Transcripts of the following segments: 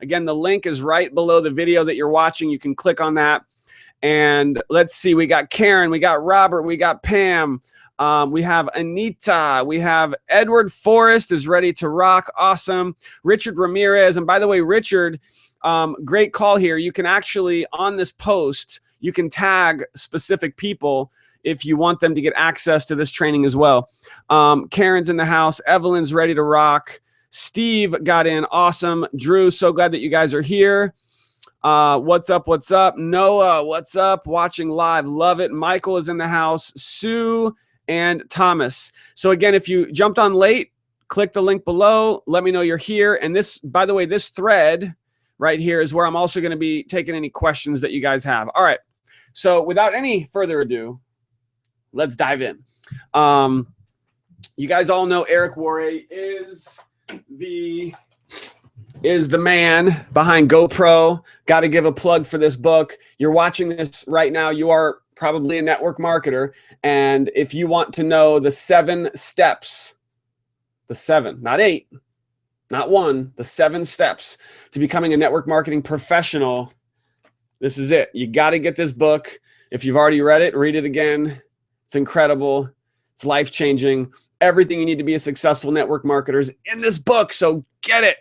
Again, the link is right below the video that you're watching. You can click on that. And let's see, we got Karen, we got Robert, we got Pam, we have Anita, we have Edward Forrest is ready to rock. Awesome. Richard Ramirez. And by the way, Richard, great call here. You can actually, on this post, you can tag specific people if you want them to get access to this training as well. Karen's in the house. Evelyn's ready to rock. Steve got in. Awesome. Drew, so glad that you guys are here. What's up? What's up? Noah, what's up? Watching live. Love it. Michael is in the house. Sue and Thomas. So again, if you jumped on late, click the link below. Let me know you're here. And this, by the way, this thread right here is where I'm also going to be taking any questions that you guys have. All right. So without any further ado, let's dive in. You guys all know Eric Worre is the man behind GoPro. Got to give a plug for this book. You're watching this right now. You are probably a network marketer. And if you want to know the 7 steps, the 7, not 8, not 1, the 7 steps to becoming a network marketing professional, this is it. You got to get this book. If you've already read it, read it again. It's incredible. It's life-changing. Everything you need to be a successful network marketer is in this book. So get it.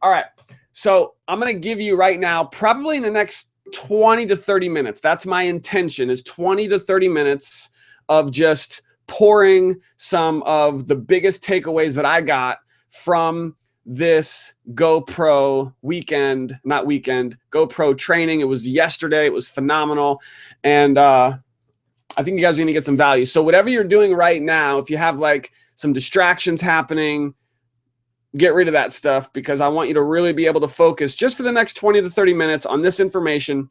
All right, so I'm going to give you right now, probably in the next 20 to 30 minutes. That's my intention, is 20 to 30 minutes of just pouring some of the biggest takeaways that I got from this GoPro GoPro training. It was yesterday. It was phenomenal. And I think you guys are going to get some value. So whatever you're doing right now, if you have like some distractions happening, get rid of that stuff, because I want you to really be able to focus just for the next 20 to 30 minutes on this information.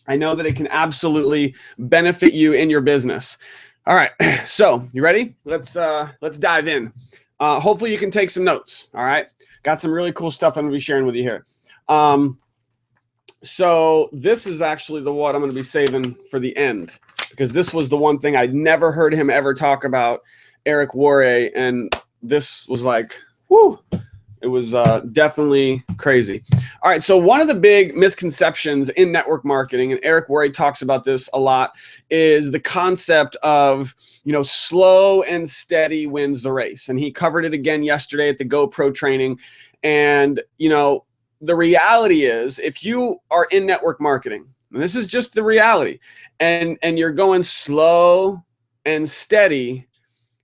I know that it can absolutely benefit you in your business. All right. So you ready? Let's dive in. Hopefully you can take some notes. All right. Got some really cool stuff I'm going to be sharing with you here. So this is actually the one I'm going to be saving for the end, because this was the one thing I'd never heard him ever talk about, Eric Worre, and this was like, whoo, it was definitely crazy. All right, so one of the big misconceptions in network marketing, and Eric Worre talks about this a lot, is the concept of, slow and steady wins the race. And he covered it again yesterday at the GoPro training. And, the reality is, if you are in network marketing, and this is just the reality, and you're going slow and steady,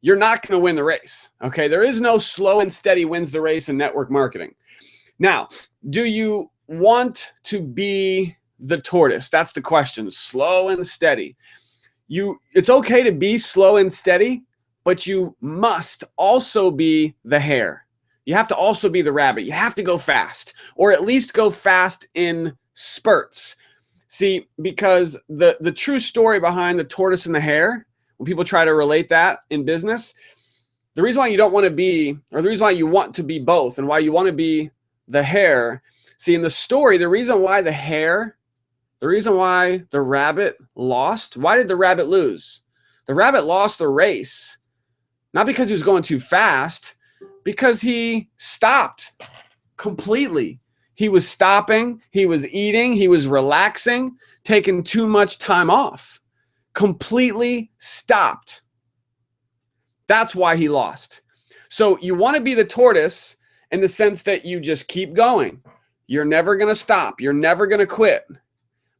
you're not going to win the race. Okay. There is no slow and steady wins the race in network marketing. Now, do you want to be the tortoise? That's the question. Slow and steady. It's okay to be slow and steady, but you must also be the hare. You have to also be the rabbit. You have to go fast, or at least go fast in spurts. See, because the true story behind the tortoise and the hare, when people try to relate that in business, the reason why you don't want to be, or the reason why you want to be both, and why you want to be the hare, see, in the story, the reason why the rabbit lost, why did the rabbit lose? The rabbit lost the race, not because he was going too fast, because he stopped completely. He was stopping, he was eating, he was relaxing, taking too much time off. Completely stopped. That's why he lost. So you want to be the tortoise in the sense that you just keep going. You're never going to stop. You're never going to quit.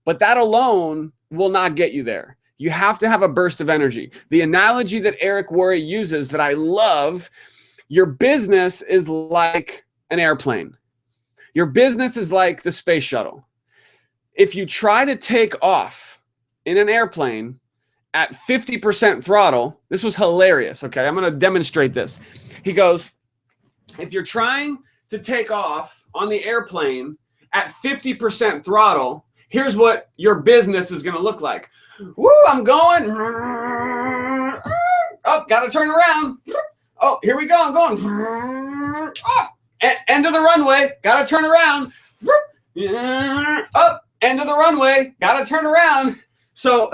But that alone will not get you there. You have to have a burst of energy. The analogy that Eric Worre uses that I love, your business is like an airplane. Your business is like the space shuttle. If you try to take off in an airplane at 50% throttle, this was hilarious. Okay, I'm going to demonstrate this. He goes, if you're trying to take off on the airplane at 50% throttle, here's what your business is going to look like. Woo, I'm going. Oh, got to turn around. Oh, here we go. I'm going. Oh, end of the runway. Got to turn around. Oh, end of the runway. Got to turn around. So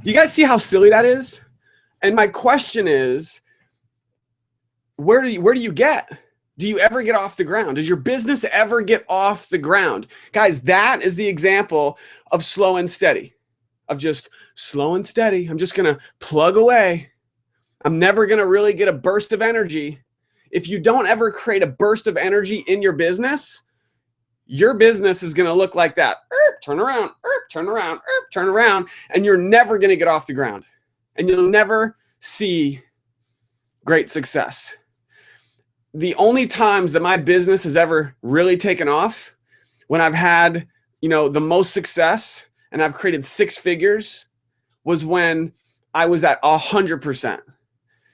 you guys see how silly that is? And my question is, where do you get? Do you ever get off the ground? Does your business ever get off the ground? Guys, that is the example of slow and steady, of just slow and steady. I'm just going to plug away. I'm never going to really get a burst of energy. If you don't ever create a burst of energy in your business is going to look like that. Turn around, turn around, turn around, and you're never going to get off the ground. And you'll never see great success. The only times that my business has ever really taken off, when I've had, the most success and I've created 6 figures, was when I was at 100%.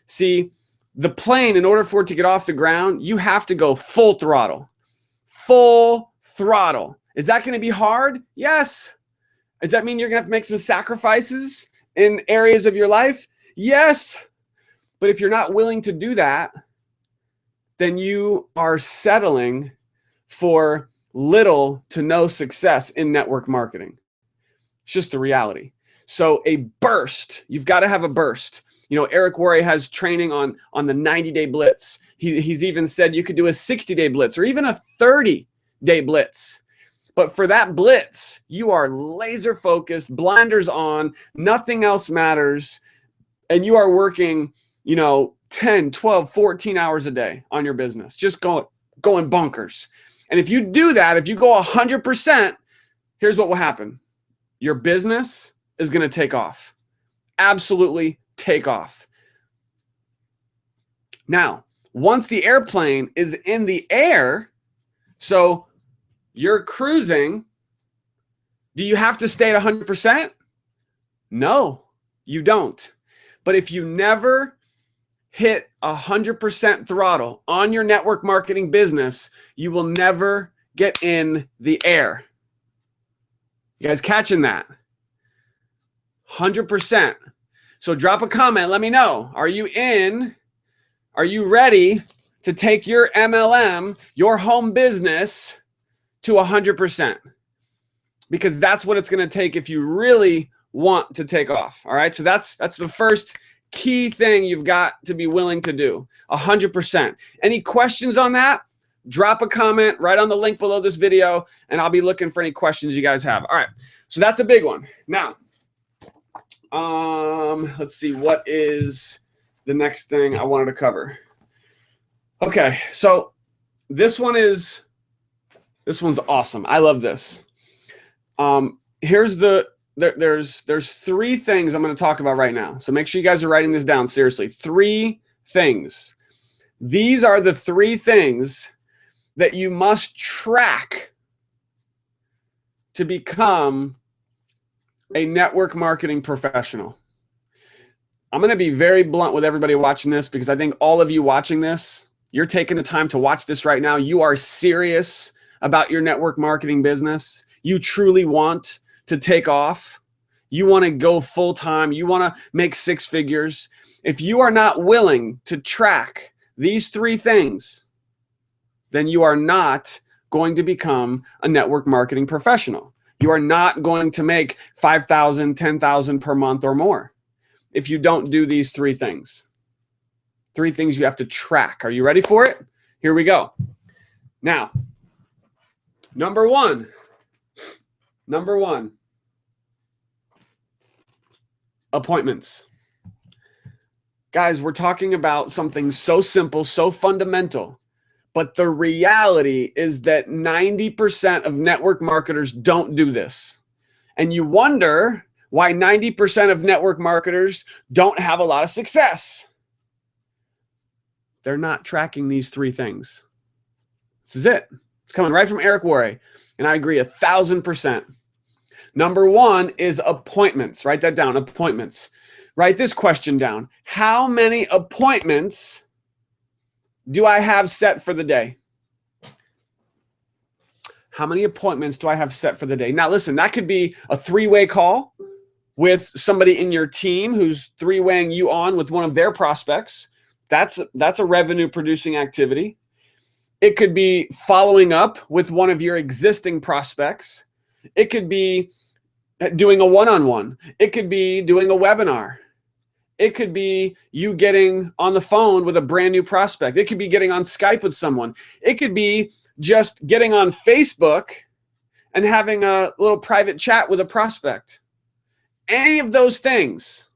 See, the plane, in order for it to get off the ground, you have to go full throttle. Full throttle. Is that going to be hard? Yes. Does that mean you're going to have to make some sacrifices in areas of your life? Yes. But if you're not willing to do that, then you are settling for little to no success in network marketing. It's just the reality. So a burst, you've got to have a burst. Eric Worre has training on the 90-day blitz. He's even said you could do a 60-day blitz or even a 30-day blitz. But for that blitz, you are laser focused, blinders on, nothing else matters. And you are working, 10, 12, 14 hours a day on your business, just going bonkers. And if you do that, if you go 100%, here's what will happen. Your business is going to take off. Absolutely take off. Now, once the airplane is in the air, so you're cruising, do you have to stay at 100%? No, you don't. But if you never hit 100% throttle on your network marketing business, you will never get in the air. You guys catching that? 100%. So drop a comment. Let me know. Are you in? Are you ready to take your MLM, your home business, to 100%? Because that's what it's going to take if you really want to take off. All right. So that's the first key thing you've got to be willing to do. 100%. Any questions on that? Drop a comment right on the link below this video, and I'll be looking for any questions you guys have. All right. So that's a big one. Now, let's see. What is the next thing I wanted to cover? Okay. So this one's awesome. I love this. There's 3 things I'm going to talk about right now. So make sure you guys are writing this down seriously. 3 things. These are the 3 things that you must track to become a network marketing professional. I'm going to be very blunt with everybody watching this, because I think all of you watching this, you're taking the time to watch this right now. You are serious about your network marketing business. You truly want to take off. You want to go full time. You want to make 6 figures. If you are not willing to track these 3 things, then you are not going to become a network marketing professional. You are not going to make $5,000, $10,000 per month or more if you don't do these 3 things. 3 things you have to track. Are you ready for it? Here we go. Now, number one, appointments. Guys, we're talking about something so simple, so fundamental, but the reality is that 90% of network marketers don't do this. And you wonder why 90% of network marketers don't have a lot of success. They're not tracking these 3 things. This is it. It's coming right from Eric Worre, and I agree 1,000%. Number 1 is appointments. Write that down, appointments. Write this question down. How many appointments do I have set for the day? How many appointments do I have set for the day? Now, listen, that could be a 3-way call with somebody in your team who's 3-waying you on with one of their prospects. That's a revenue producing activity. It could be following up with one of your existing prospects. It could be doing a one-on-one. It could be doing a webinar. It could be you getting on the phone with a brand new prospect. It could be getting on Skype with someone. It could be just getting on Facebook and having a little private chat with a prospect. Any of those things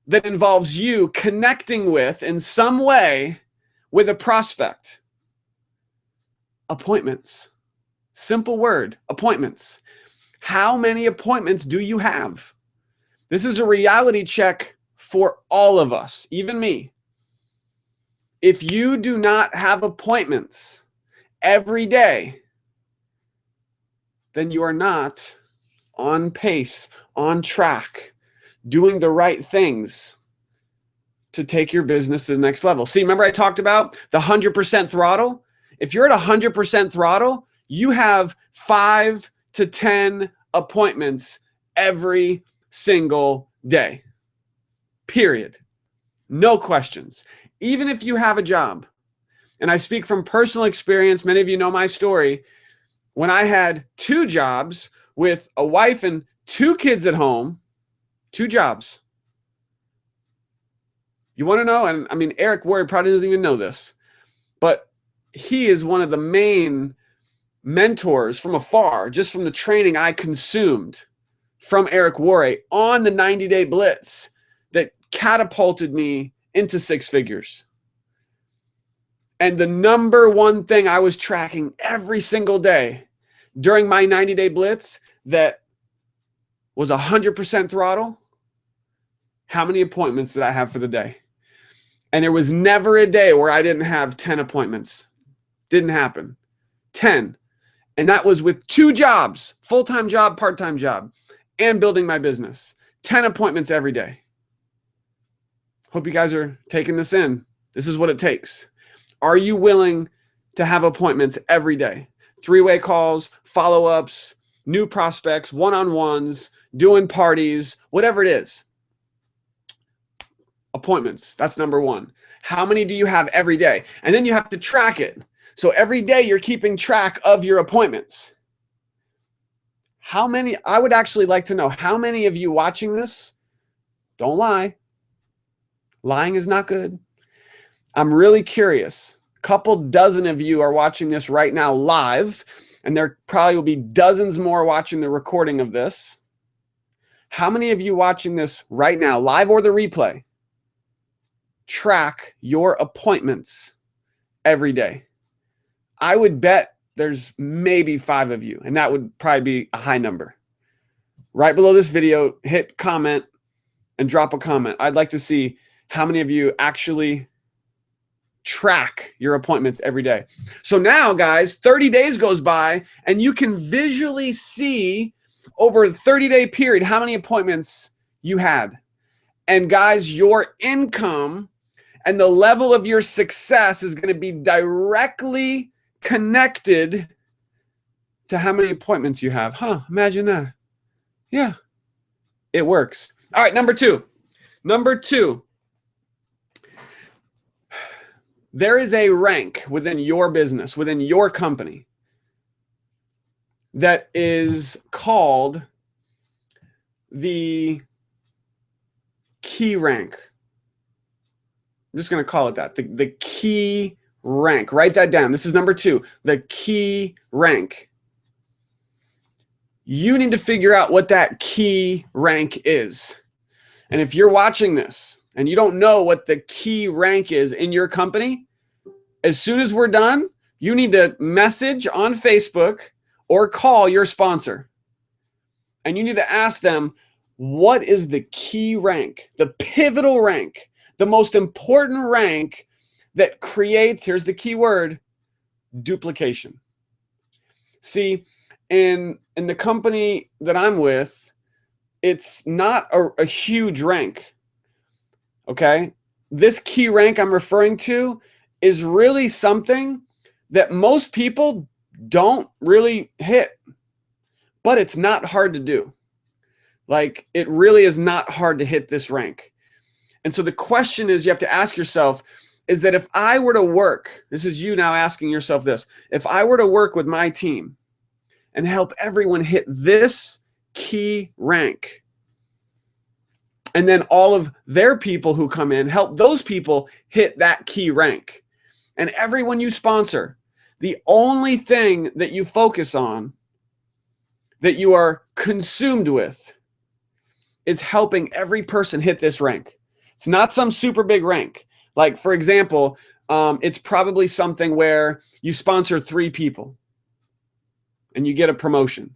that involves you connecting with, in some way, with a prospect. Appointments. Simple word, appointments. How many appointments do you have? This is a reality check for all of us, even me. If you do not have appointments every day, then you are not on pace, on track, doing the right things to take your business to the next level. See, remember I talked about the 100% throttle? If you're at 100% throttle, you have 5 to 10 appointments every single day. Period. No questions. Even if you have a job. And I speak from personal experience. Many of you know my story. When I had 2 jobs with a wife and 2 kids at home, 2 jobs. You want to know? And I mean, Eric Worre probably doesn't even know this, but he is one of the main mentors from afar, just from the training I consumed from Eric Worre on the 90-day blitz that catapulted me into 6 figures. And the number one thing I was tracking every single day during my 90-day blitz that was 100% throttle, how many appointments did I have for the day? And there was never a day where I didn't have 10 appointments. Didn't happen. 10. And that was with 2 jobs, full-time job, part-time job, and building my business. 10 appointments every day. Hope you guys are taking this in. This is what it takes. Are you willing to have appointments every day? 3-way calls, follow-ups, new prospects, one-on-ones, doing parties, whatever it is. Appointments. That's number 1. How many do you have every day? And then you have to track it. So every day you're keeping track of your appointments. How many? I would actually like to know how many of you watching this, don't lie. Lying is not good. I'm really curious. A couple dozen of you are watching this right now live, and there probably will be dozens more watching the recording of this. How many of you watching this right now, live or the replay, track your appointments every day? I would bet there's maybe 5 of you, and that would probably be a high number. Right below this video, hit comment and drop a comment. I'd like to see how many of you actually track your appointments every day. So now, guys, 30 days goes by, and you can visually see over a 30-day period how many appointments you had. And guys, your income and the level of your success is going to be directly connected to how many appointments you have. Imagine that. Yeah, it works. All right, number 2. Number 2. There is a rank within your business, within your company, that is called the key rank. I'm just going to call it that. The key rank. Write that down. This is number 2. The key rank. You need to figure out what that key rank is. And if you're watching this and you don't know what the key rank is in your company, as soon as we're done, you need to message on Facebook or call your sponsor. And you need to ask them, what is the key rank, the pivotal rank, the most important rank that creates, here's the key word, duplication. See, in the company that I'm with, it's not a huge rank, okay? This key rank I'm referring to is really something that most people don't really hit, but it's not hard to do. Like, it really is not hard to hit this rank. And so the question is, you have to ask yourself, is that if I were to work, this is you now asking yourself this, if I were to work with my team and help everyone hit this key rank, And then all of their people who come in help those people hit that key rank. And everyone you sponsor, the only thing that you focus on, that you are consumed with, is helping every person hit this rank. It's not some super big rank. Like, for example, it's probably something where you sponsor 3 people and you get a promotion.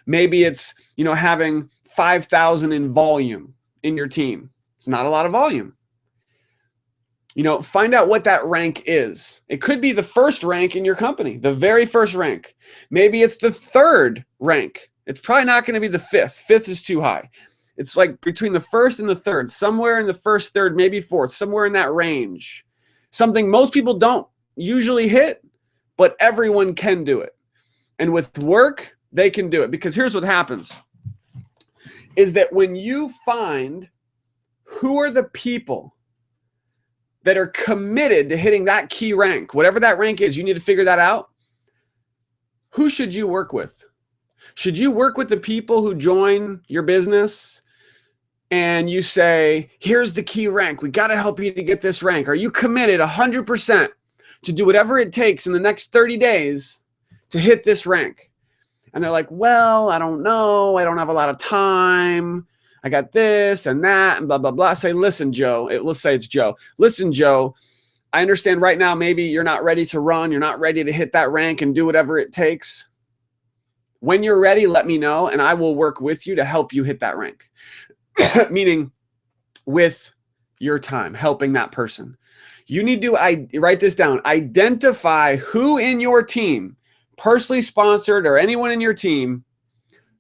Maybe it's, having 5,000 in volume in your team. It's not a lot of volume. Find out what that rank is. It could be the first rank in your company, the very first rank. Maybe it's the 3rd rank. It's probably not going to be the 5th. 5th is too high. It's like between the 1st and the 3rd, somewhere in the 1st, 3rd, maybe 4th, somewhere in that range. Something most people don't usually hit, but everyone can do it. And with work, they can do it. Because here's what happens, is that when you find who are the people that are committed to hitting that key rank, whatever that rank is, you need to figure that out. Who should you work with? Should you work with the people who join your business and you say, here's the key rank. We got to help you to get this rank. Are you committed 100% to do whatever it takes in the next 30 days to hit this rank? And they're like, well, I don't know. I don't have a lot of time. I got this and that and blah, blah, blah. Say, listen, Joe. Let's say it's Joe. Listen, Joe, I understand right now maybe you're not ready to run. You're not ready to hit that rank and do whatever it takes. When you're ready, let me know, and I will work with you to help you hit that rank. Meaning with your time, helping that person. You need to write this down. Identify who in your team, personally sponsored or anyone in your team,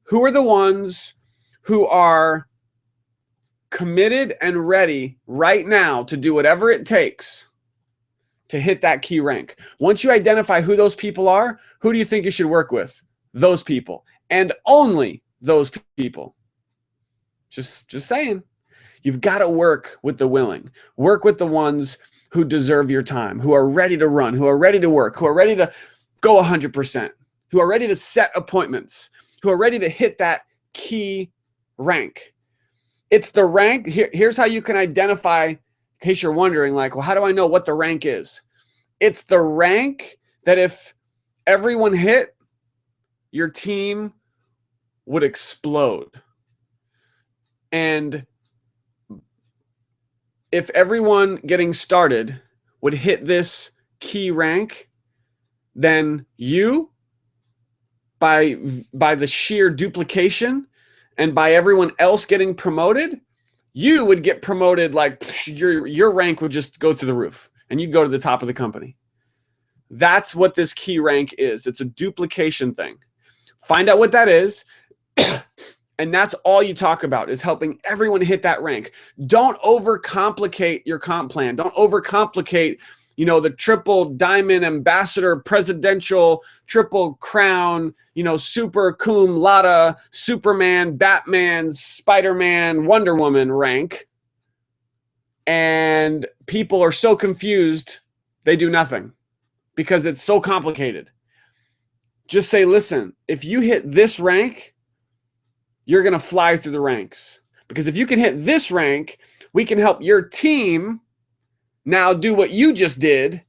who are the ones who are committed and ready right now to do whatever it takes to hit that key rank. Once you identify who those people are, who do you think you should work with? Those people, and only those people. Just saying. You've got to work with the willing. Work with the ones who deserve your time, who are ready to run, who are ready to work, who are ready to go 100%, who are ready to set appointments, who are ready to hit that key rank. It's the rank. Here's how you can identify, in case you're wondering, like, well, how do I know what the rank is? It's the rank that if everyone hit, your team would explode. And if everyone getting started would hit this key rank, then you, by the sheer duplication and by everyone else getting promoted, you would get promoted, like your rank would just go through the roof and you'd go to the top of the company. That's what this key rank is. It's a duplication thing. Find out what that is. And that's all you talk about, is helping everyone hit that rank. Don't overcomplicate your comp plan. Don't overcomplicate, the triple diamond ambassador, presidential, triple crown, super cum laude, Superman, Batman, Spider-Man, Wonder Woman rank. And people are so confused, they do nothing because it's so complicated. Just say, listen, if you hit this rank, you're going to fly through the ranks. Because if you can hit this rank, we can help your team now do what you just did.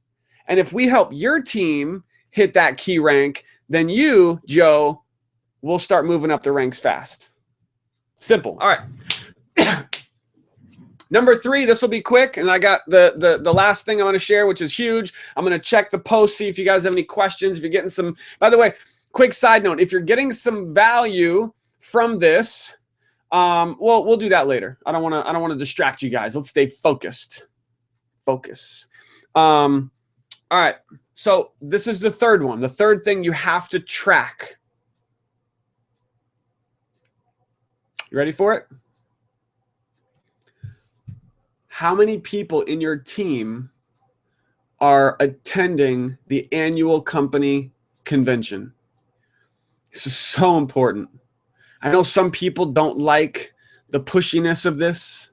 And if we help your team hit that key rank, then you, Joe, will start moving up the ranks fast. Simple. All right. Number 3, this will be quick. And I got the last thing I want to share, which is huge. I'm going to check the post, see if you guys have any questions. If you're getting some, by the way, quick side note, if you're getting some value from this, well, we'll do that later. I don't want to distract you guys. Let's stay focused. Focus. All right. So this is the third one. The third thing you have to track. You ready for it? How many people in your team are attending the annual company convention? This is so important. I know some people don't like the pushiness of this.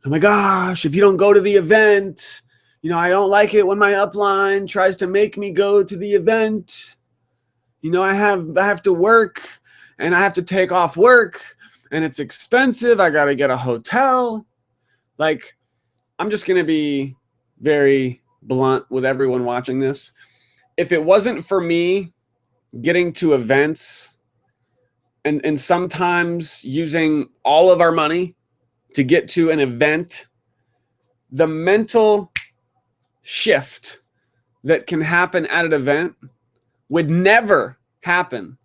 Oh my gosh, if you don't go to the event, I don't like it when my upline tries to make me go to the event. I have to work and I have to take off work and it's expensive. I got to get a hotel. Like, I'm just going to be very blunt with everyone watching this. If it wasn't for me getting to events and sometimes using all of our money to get to an event, the mental shift that can happen at an event would never happen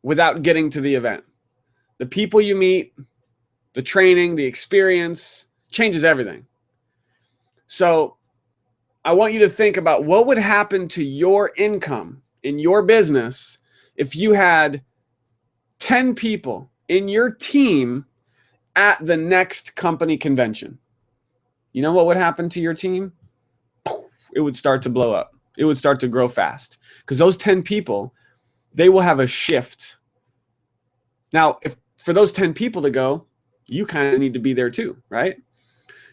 without getting to the event. The people you meet, the training, the experience changes everything. So I want you to think about what would happen to your income in your business if you had 10 people in your team at the next company convention. You know what would happen to your team? It would start to blow up. It would start to grow fast because those 10 people, they will have a shift. Now, if for those 10 people to go, you kind of need to be there too, right?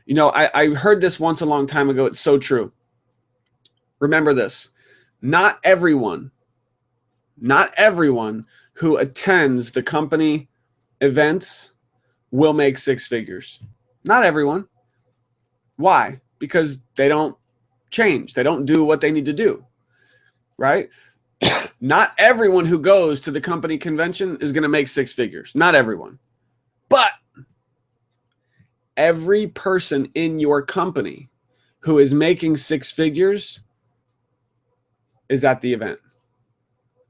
You know, I heard this once a long time ago. It's so true. Remember this. Not everyone who attends the company events will make six figures. Not everyone. Why? Because they don't change. They don't do what they need to do, right? Not everyone who goes to the company convention is going to make six figures. Not everyone. But every person in your company who is making six figures is at the event.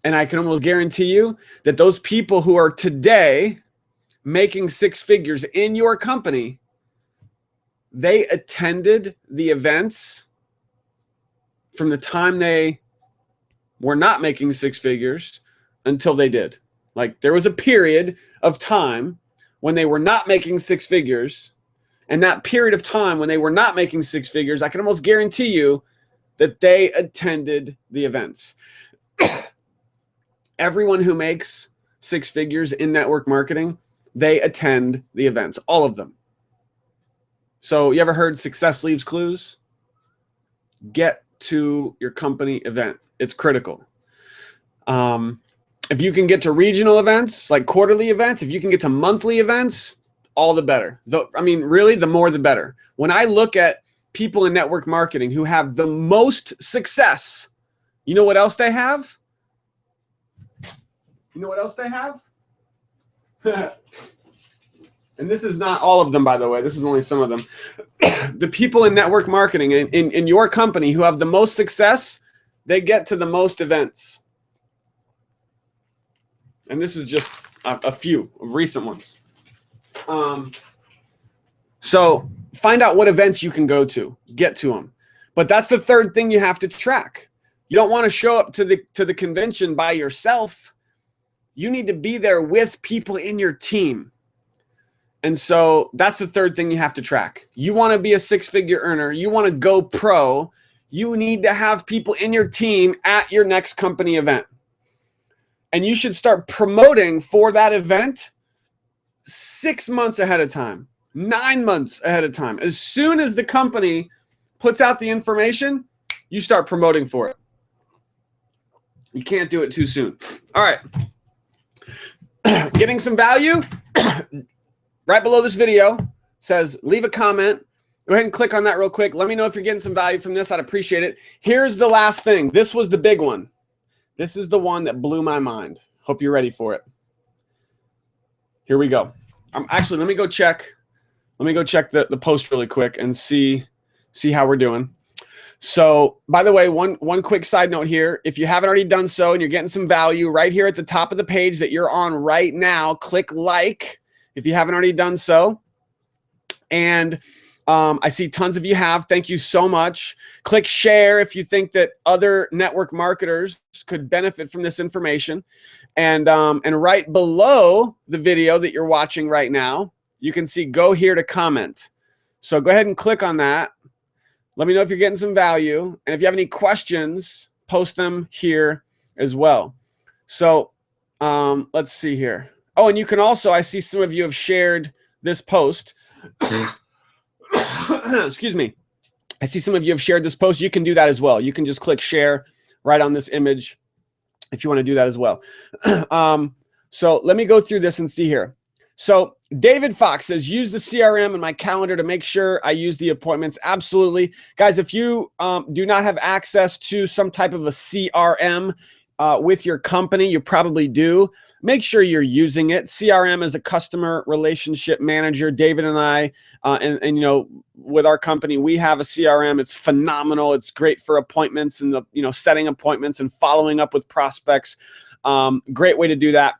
And I can almost guarantee you that those people who are today making six figures in your company, they attended the events from the time they were not making six figures until they did. Like, there was a period of time when they were not making six figures, and that period of time when they were not making six figures, I can almost guarantee you that they attended the events. Everyone who makes six figures in network marketing, they attend the events, all of them. So you ever heard success leaves clues? Get to your company event. It's critical. If you can get to regional events, like quarterly events, if you can get to monthly events, all the better. I mean, really, the more the better. When I look at people in network marketing who have the most success, you know what else they have? You know what else they have? And this is not all of them, by the way. This is only some of them. The people in network marketing in your company who have the most success, they get to the most events. And this is just a few of recent ones. So find out what events you can go to. Get to them. But that's the third thing you have to track. You don't want to show up to the convention by yourself. You need to be there with people in your team. And so that's the third thing you have to track. You want to be a six-figure earner. You want to go pro. You need to have people in your team at your next company event. And you should start promoting for that event 6 months ahead of time, 9 months ahead of time. As soon as the company puts out the information, you start promoting for it. You can't do it too soon. All right. Getting some value? Right below this video says leave a comment. Go ahead and click on that real quick. Let me know if you're getting some value from this. I'd appreciate it. Here's the last thing. This was the big one. This is the one that blew my mind. Hope you're ready for it. Here we go. Actually, let me go check. Let me go check the post really quick and see how we're doing. So, by the way, one quick side note here. If you haven't already done so and you're getting some value, right here at the top of the page that you're on right now, click like if you haven't already done so. And I see tons of you have. Thank you so much. Click share if you think that other network marketers could benefit from this information. And right below the video that you're watching right now, you can see go here to comment. So go ahead and click on that. Let me know if you're getting some value. And if you have any questions, post them here as well. So let's see here. Oh, and you can also, I see some of you have shared this post. Excuse me. I see some of you have shared this post. You can do that as well. You can just click share right on this image if you want to do that as well. So let me go through this and see here. So David Fox says, use the CRM in my calendar to make sure I use the appointments. Absolutely. Guys, if you do not have access to some type of a CRM with your company, you probably do. Make sure you're using it. CRM is a customer relationship manager. David and I, and you know, with our company, we have a CRM. It's phenomenal. It's great for appointments and setting appointments and following up with prospects. Great way to do that.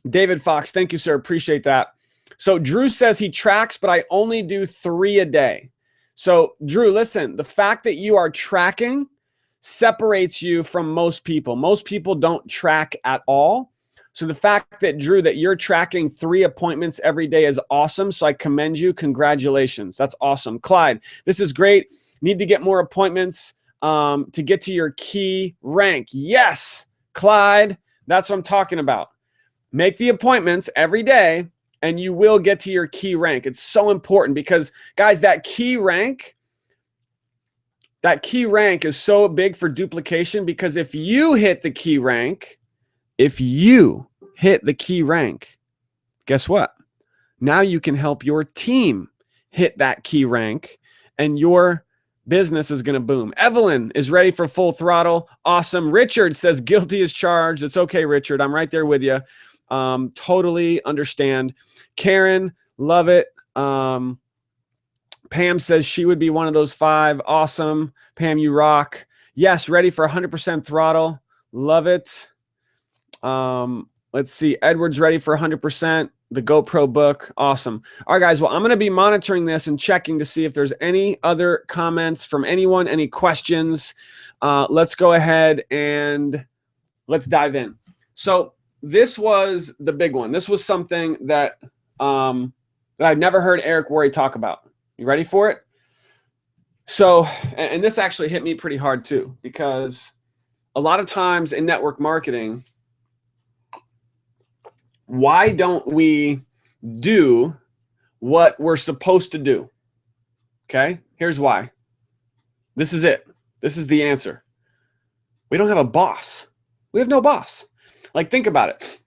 David Fox, thank you, sir. Appreciate that. So Drew says he tracks, but I only do 3 a day. So Drew, listen, the fact that you are tracking separates you from most people. Most people don't track at all. So the fact that, Drew, that you're tracking 3 appointments every day is awesome. So I commend you. Congratulations. That's awesome. Clyde, this is great. Need to get more appointments to get to your key rank. Yes, Clyde, that's what I'm talking about. Make the appointments every day and you will get to your key rank. It's so important because, guys, that key rank is so big for duplication, because if you hit the key rank, guess what? Now you can help your team hit that key rank and your business is going to boom. Evelyn is ready for full throttle. Awesome. Richard says guilty as charged. It's okay, Richard. I'm right there with you. Totally understand. Karen, love it. Pam says she would be one of those 5. Awesome. Pam, you rock. Yes, ready for 100% throttle. Love it. Let's see. Edward's ready for 100%. The GoPro book. Awesome. All right, guys. Well, I'm going to be monitoring this and checking to see if there's any other comments from anyone, any questions. Let's go ahead and let's dive in. So this was the big one. This was something that that I'd never heard Eric Worre talk about. You ready for it? So, and this actually hit me pretty hard too, because a lot of times in network marketing, why don't we do what we're supposed to do? Okay, here's why. This is it. This is the answer. We don't have a boss. We have no boss. Like, think about it.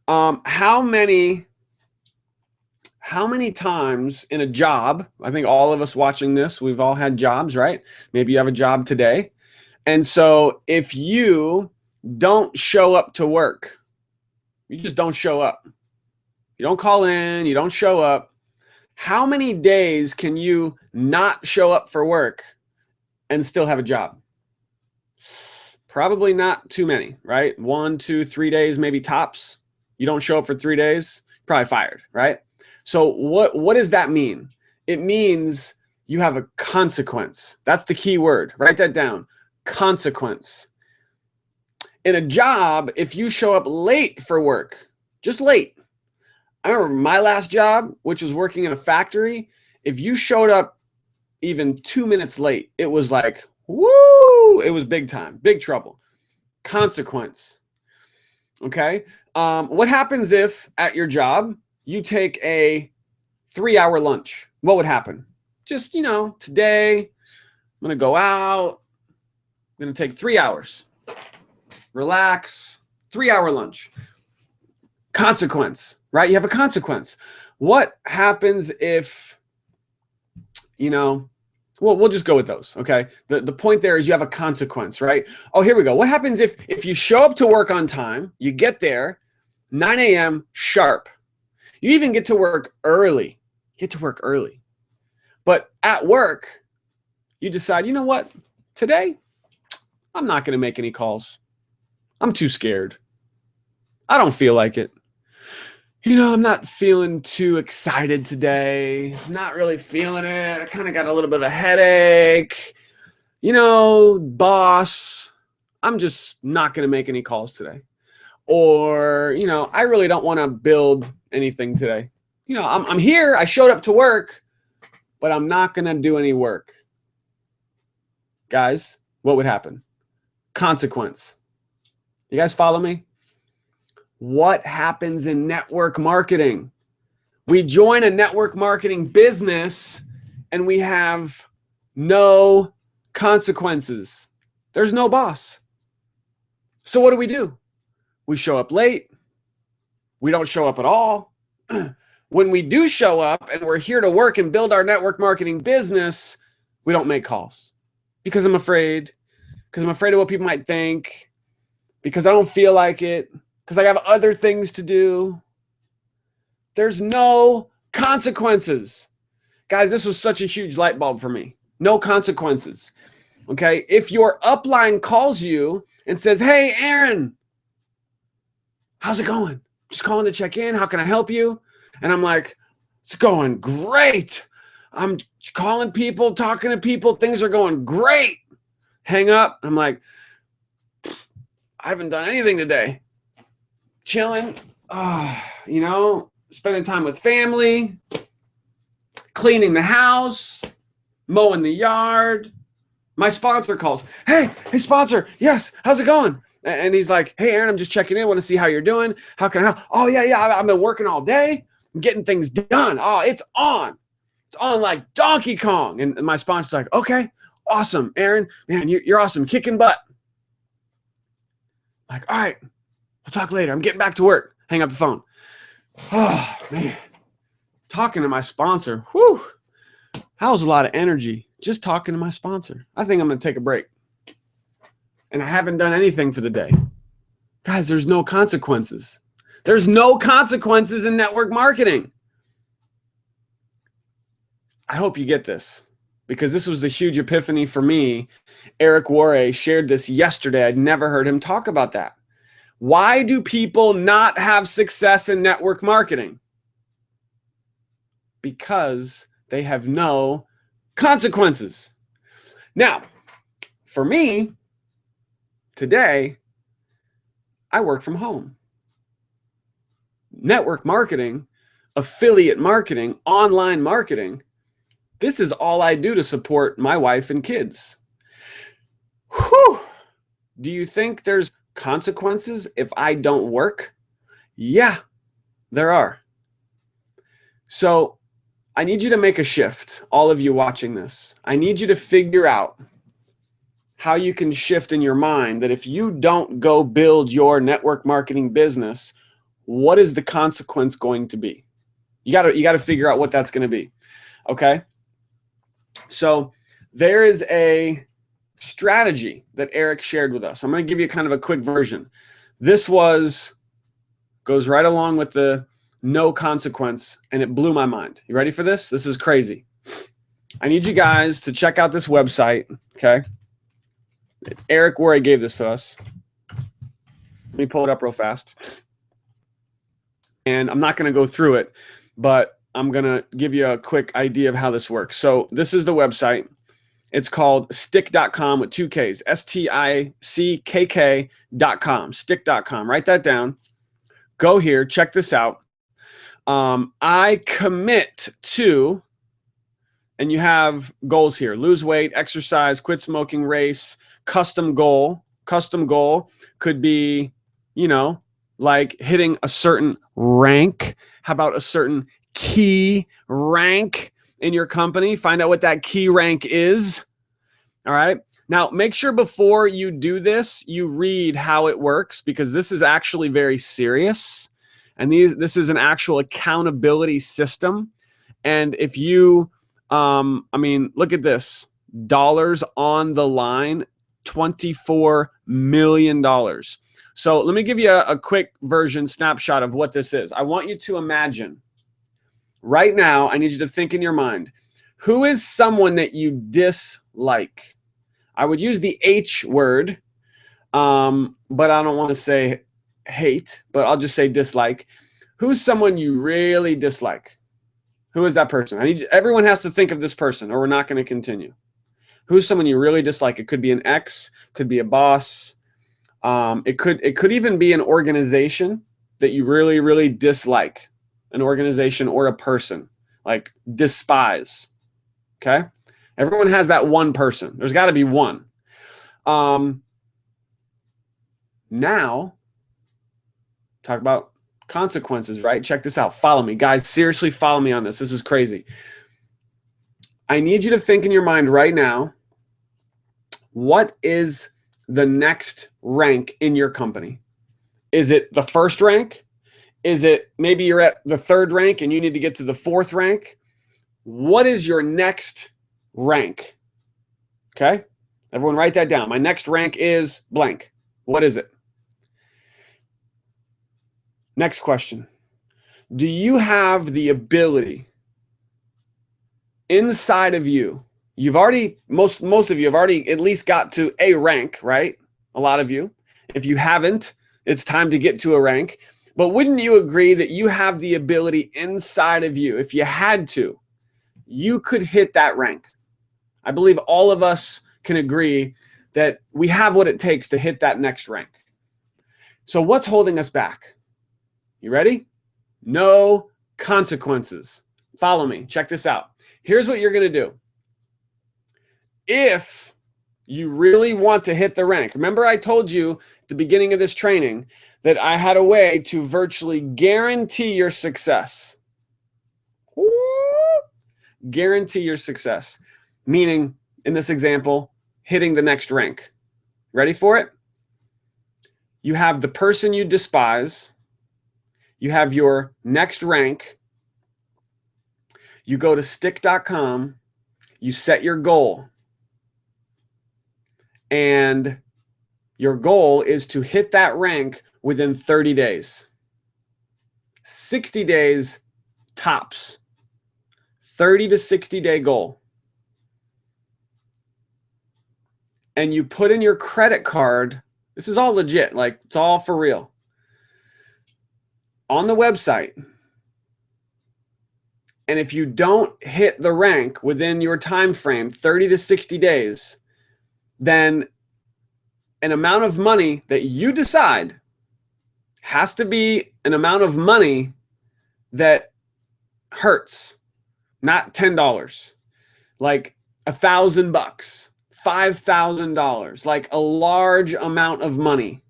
How many times in a job, I think all of us watching this, we've all had jobs, right? Maybe you have a job today. And so if you don't show up to work, you just don't show up. You don't call in, you don't show up. How many days can you not show up for work and still have a job? Probably not too many, right? 1, 2, 3 days, maybe tops. You don't show up for 3 days, probably fired, right? So what does that mean? It means you have a consequence. That's the key word. Write that down. Consequence. In a job, if you show up late for work, just late. I remember my last job, which was working in a factory. If you showed up even 2 minutes late, it was like, woo, it was big time, big trouble. Consequence. Okay. What happens if at your job you take a 3-hour lunch? What would happen? Just, today I'm going to go out. I'm going to take 3 hours. Relax. 3-hour lunch. Consequence, right? You have a consequence. What happens if, well, we'll just go with those, okay? The point there is you have a consequence, right? Oh, here we go. What happens if you show up to work on time, you get there, 9 a.m. sharp. You even get to work early. But at work, you decide, you know what? Today, I'm not going to make any calls. I'm too scared. I don't feel like it. I'm not feeling too excited today. I'm not really feeling it. I kind of got a little bit of a headache. Boss, I'm just not going to make any calls today. Or, I really don't want to build anything today. I'm here. I showed up to work, but I'm not going to do any work. Guys, what would happen? Consequence. You guys follow me? What happens in network marketing? We join a network marketing business and we have no consequences. There's no boss. So what do? We show up late. we don't show up at all. When we do show up and we're here to work and build our network marketing business, we don't make calls because I'm afraid of what people might think, because I don't feel like it, because I have other things to do. There's no consequences. Guys, this was such a huge light bulb for me. No consequences. Okay? If your upline calls you and says, hey, Aaron, how's it going? Just calling to check in. How can I help you? And I'm like, it's going great. I'm calling people, talking to people. Things are going great. Hang up. I'm like, I haven't done anything today. Chilling. You know, spending time with family, cleaning the house, mowing the yard. My sponsor calls. Hey, sponsor. Yes. How's it going? And he's like, hey, Aaron, I'm just checking in. Want to see how you're doing. How can I help? Oh, yeah. I've been working all day. I'm getting things done. Oh, it's on. It's on like Donkey Kong. And my sponsor's like, okay, awesome. Aaron, man, you're awesome. Kicking butt. I'm like, all right, we'll talk later. I'm getting back to work. Hang up the phone. Oh, man. Talking to my sponsor. Whew. That was a lot of energy. Just talking to my sponsor. I think I'm going to take a break. And I haven't done anything for the day. Guys, there's no consequences. There's no consequences in network marketing. I hope you get this, because this was a huge epiphany for me. Eric Worre shared this yesterday. I'd never heard him talk about that. Why do people not have success in network marketing? Because they have no consequences. Now, for me, today, I work from home. Network marketing, affiliate marketing, online marketing, this is all I do to support my wife and kids. Whew. Do you think there's consequences if I don't work? Yeah, there are. So I need you to make a shift, all of you watching this. I need you to figure out how you can shift in your mind that if you don't go build your network marketing business, what is the consequence going to be? You got to figure out what that's going to be. Okay? So there is a strategy that Eric shared with us. I'm going to give you kind of a quick version. This goes right along with the no consequence, and it blew my mind. You ready for this? This is crazy. I need you guys to check out this website, okay? Eric Worre gave this to us. Let me pull it up real fast. And I'm not going to go through it, but I'm going to give you a quick idea of how this works. So this is the website. It's called stick.com with 2 Ks, stickk.com, stick.com. Write that down. Go here. Check this out. I commit to, and you have goals here: lose weight, exercise, quit smoking, race, custom goal. Custom goal could be, you know, like hitting a certain rank. How about a certain key rank in your company? Find out what that key rank is. All right. Now, make sure before you do this, you read how it works, because this is actually very serious. And this is an actual accountability system. And if you, look at this. Dollars on the line, $24 million. So let me give you a quick snapshot of what this is. I want you to imagine right now. I need you to think in your mind, who is someone that you dislike? I would use the H word, but I don't want to say hate, but I'll just say dislike. Who's someone you really dislike? Who is that person? Everyone has to think of this person, or we're not going to continue. Who's someone you really dislike? It could be an ex, could be a boss. It could even be an organization that you really, really dislike. An organization or a person, like despise. Okay? Everyone has that one person. There's got to be one. Now, talk about consequences, right? Check this out. Follow me. Guys, seriously, follow me on this. This is crazy. I need you to think in your mind right now, what is the next rank in your company? Is it the first rank? Is it maybe you're at the 3rd rank and you need to get to the 4th rank? What is your next rank? Okay? Everyone write that down. My next rank is blank. What is it? Next question. Do you have the ability inside of you? You've already, most of you have already at least got to a rank, right? A lot of you. If you haven't, it's time to get to a rank. But wouldn't you agree that you have the ability inside of you, if you had to, you could hit that rank? I believe all of us can agree that we have what it takes to hit that next rank. So what's holding us back? You ready? No consequences. Follow me. Check this out. Here's what you're going to do. If you really want to hit the rank, remember I told you at the beginning of this training that I had a way to virtually guarantee your success. Woo! Guarantee your success. Meaning, in this example, hitting the next rank. Ready for it? You have the person you despise. You have your next rank. You go to stick.com. You set your goal. And your goal is to hit that rank within 30 days. 60 days tops. 30 to 60 day goal. And you put in your credit card. This is all legit. Like, it's all for real. On the website. And if you don't hit the rank within your time frame, 30 to 60 days, then an amount of money that you decide has to be an amount of money that hurts. Not $10, like $1,000, $5,000, like a large amount of money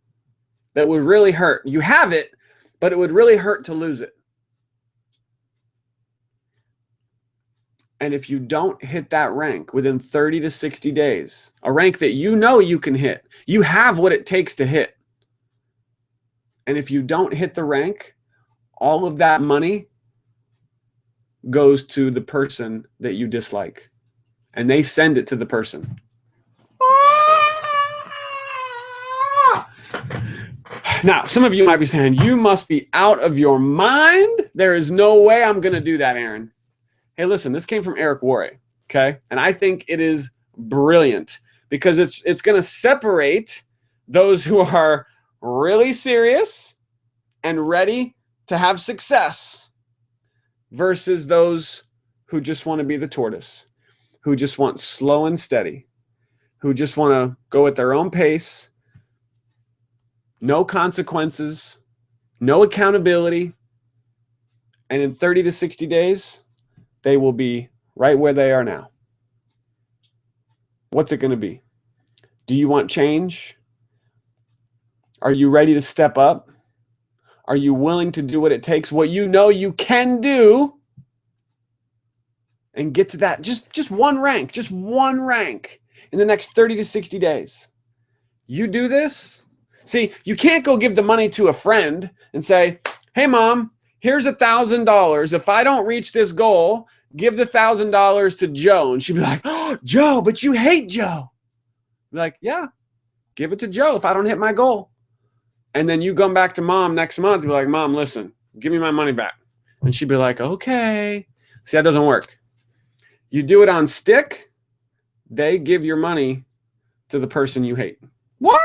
that would really hurt. You have it, but it would really hurt to lose it. And if you don't hit that rank within 30 to 60 days, a rank that you know you can hit, you have what it takes to hit. And if you don't hit the rank, all of that money goes to the person that you dislike. And they send it to the person. Now, some of you might be saying, you must be out of your mind. There is no way I'm going to do that, Aaron. Hey, listen, this came from Eric Worre, okay? And I think it is brilliant because it's going to separate those who are really serious and ready to have success versus those who just want to be the tortoise, who just want slow and steady, who just want to go at their own pace, no consequences, no accountability, and in 30 to 60 days, they will be right where they are now. What's it going to be? Do you want change? Are you ready to step up? Are you willing to do what it takes, what you know you can do, and get to that just one rank in the next 30 to 60 days? You do this? See, you can't go give the money to a friend and say, hey, Mom, here's $1,000. If I don't reach this goal, give the $1,000 to Joe. And she'd be like, oh, Joe, but you hate Joe. Be like, yeah, give it to Joe if I don't hit my goal. And then you come back to Mom next month and be like, Mom, listen, give me my money back. And she'd be like, okay. See, that doesn't work. You do it on stick, they give your money to the person you hate. What?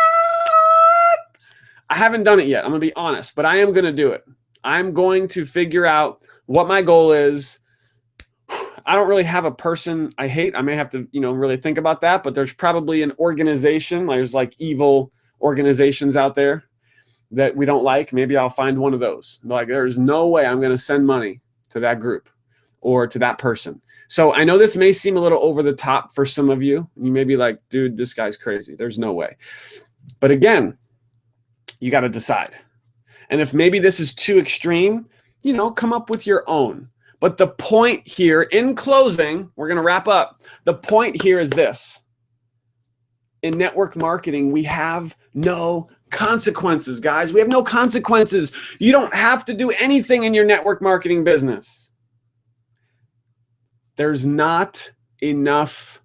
I haven't done it yet. I'm going to be honest, but I am going to do it. I'm going to figure out what my goal is. I don't really have a person I hate. I may have to, really think about that, but there's probably an organization. There's like evil organizations out there that we don't like. Maybe I'll find one of those. Like, there's no way I'm going to send money to that group or to that person. So I know this may seem a little over the top for some of you. You may be like, dude, this guy's crazy. There's no way. But again, you got to decide. And if maybe this is too extreme, come up with your own. But the point here, in closing, we're going to wrap up. The point here is this. In network marketing, we have no Consequences, guys. We have no consequences. You don't have to do anything in your network marketing business. There's not enough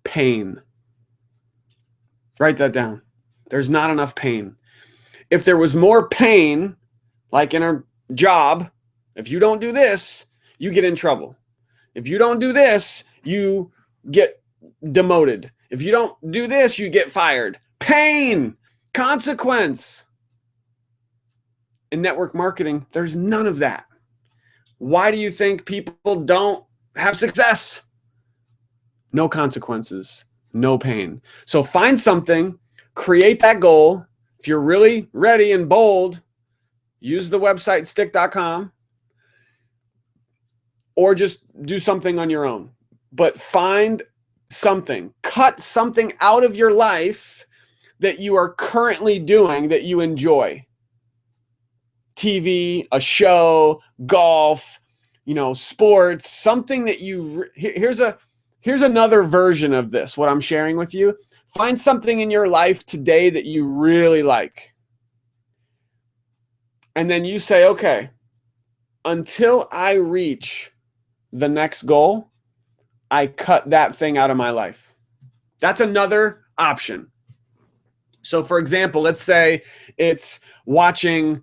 pain. Write that down. There's not enough pain. If there was more pain, like in a job, if you don't do this, you get in trouble. If you don't do this, you get demoted. If you don't do this, you get fired. Pain, consequence. In network marketing, there's none of that. Why do you think people don't have success? No consequences, no pain. So find something, create that goal. If you're really ready and bold, use the website stick.com or just do something on your own. But find something, cut something out of your life that you are currently doing that you enjoy. TV, a show, golf, sports, something that you, here's another version of this, what I'm sharing with you. Find something in your life today that you really like. And then you say, okay, until I reach the next goal, I cut that thing out of my life. That's another option. So for example, let's say it's watching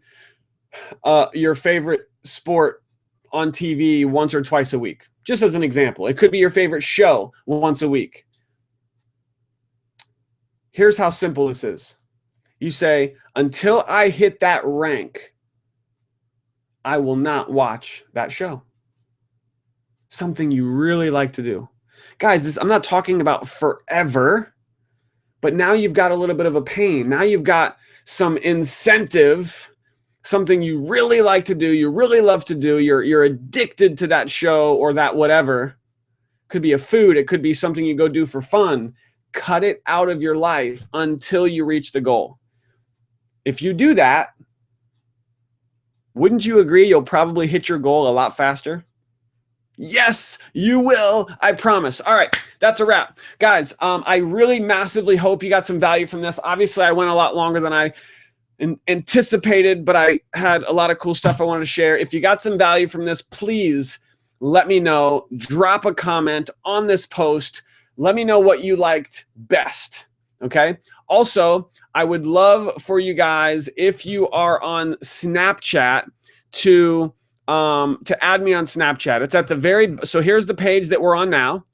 your favorite sport on TV once or twice a week. Just as an example, it could be your favorite show once a week. Here's how simple this is. You say, until I hit that rank, I will not watch that show. Something you really like to do. Guys, I'm not talking about forever, but now you've got a little bit of a pain. Now you've got some incentive, something you really like to do, you really love to do, you're addicted to that show or that whatever. Could be a food, it could be something you go do for fun. Cut it out of your life until you reach the goal. If you do that, wouldn't you agree you'll probably hit your goal a lot faster? Yes, you will. I promise. All right, that's a wrap. Guys, I really massively hope you got some value from this. Obviously, I went a lot longer than I anticipated, but I had a lot of cool stuff I wanted to share. If you got some value from this, please let me know. Drop a comment on this post. Let me know what you liked best, okay? Also, I would love for you guys, if you are on Snapchat, to add me on Snapchat. It's at the very, so here's the page that we're on now.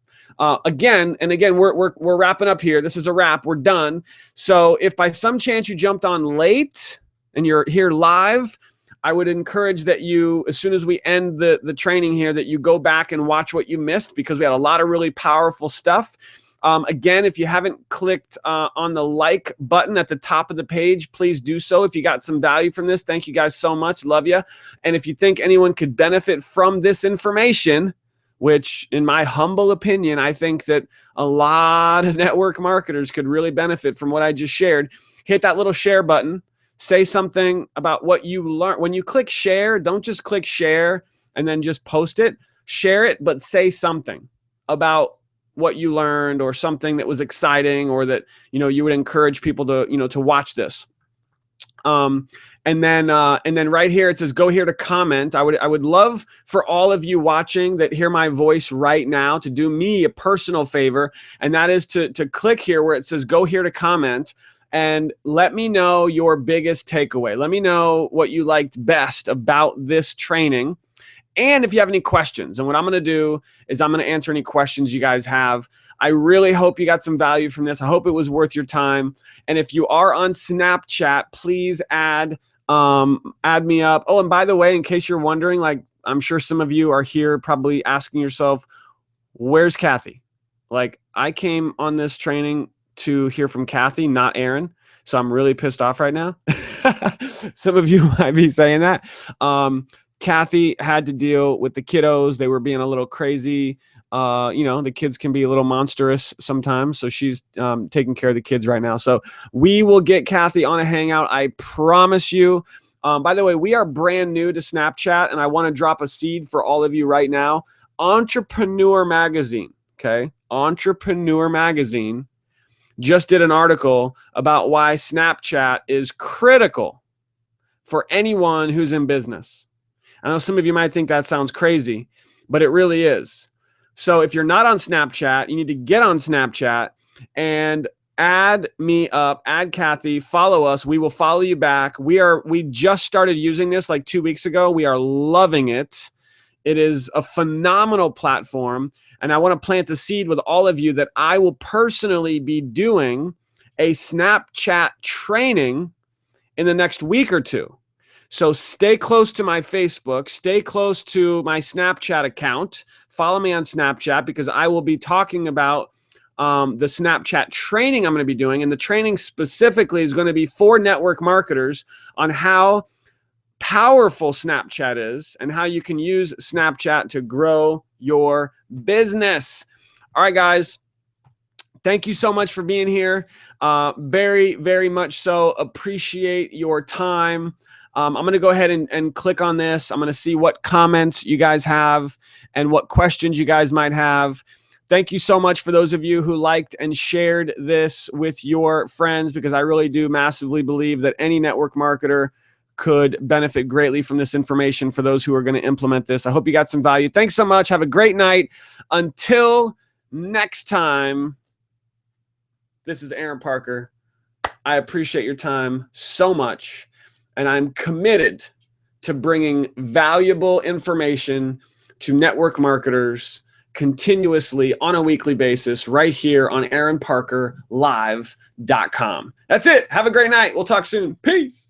Again, we're wrapping up here. This is a wrap. We're done. So if by some chance you jumped on late and you're here live, I would encourage that you, as soon as we end the training here, that you go back and watch what you missed, because we had a lot of really powerful stuff. Again, if you haven't clicked on the like button at the top of the page, please do so. If you got some value from this, thank you guys so much. Love you. And if you think anyone could benefit from this information, which in my humble opinion, I think that a lot of network marketers could really benefit from what I just shared, hit that little share button. Say something about what you learned. When you click share, don't just click share and then just post it. Share it, but say something about what you learned, or something that was exciting, or that you would encourage people to to watch this. And then right here it says go here to comment. I would love for all of you watching that hear my voice right now to do me a personal favor, and that is to click here where it says go here to comment, and let me know your biggest takeaway. Let me know what you liked best about this training. And if you have any questions, and what I'm going to do is I'm going to answer any questions you guys have. I really hope you got some value from this. I hope it was worth your time. And if you are on Snapchat, please add me up. Oh, and by the way, in case you're wondering, like I'm sure some of you are here probably asking yourself, where's Cathy? Like, I came on this training to hear from Cathy, not Aron. So I'm really pissed off right now. Some of you might be saying that. Cathy had to deal with the kiddos. They were being a little crazy. The kids can be a little monstrous sometimes. So she's taking care of the kids right now. So we will get Cathy on a hangout. I promise you. By the way, we are brand new to Snapchat, and I want to drop a seed for all of you right now. Entrepreneur Magazine. Okay. Entrepreneur Magazine. just did an article about why Snapchat is critical for anyone who's in business. I know some of you might think that sounds crazy, but it really is. So if you're not on Snapchat, you need to get on Snapchat and add me up, add Cathy, follow us. We will follow you back. We just started using this like 2 weeks ago. We are loving it. It is a phenomenal platform. And I want to plant the seed with all of you that I will personally be doing a Snapchat training in the next week or two. So stay close to my Facebook, stay close to my Snapchat account. Follow me on Snapchat because I will be talking about the Snapchat training I'm going to be doing. And the training specifically is going to be for network marketers on how powerful Snapchat is and how you can use Snapchat to grow your business. All right, guys. Thank you so much for being here. Very, very much so appreciate your time. I'm going to go ahead and click on this. I'm going to see what comments you guys have and what questions you guys might have. Thank you so much for those of you who liked and shared this with your friends, because I really do massively believe that any network marketer could benefit greatly from this information for those who are going to implement this. I hope you got some value. Thanks so much. Have a great night. Until next time, this is Aaron Parker. I appreciate your time so much, and I'm committed to bringing valuable information to network marketers continuously on a weekly basis right here on AaronParkerLive.com. That's it. Have a great night. We'll talk soon. Peace.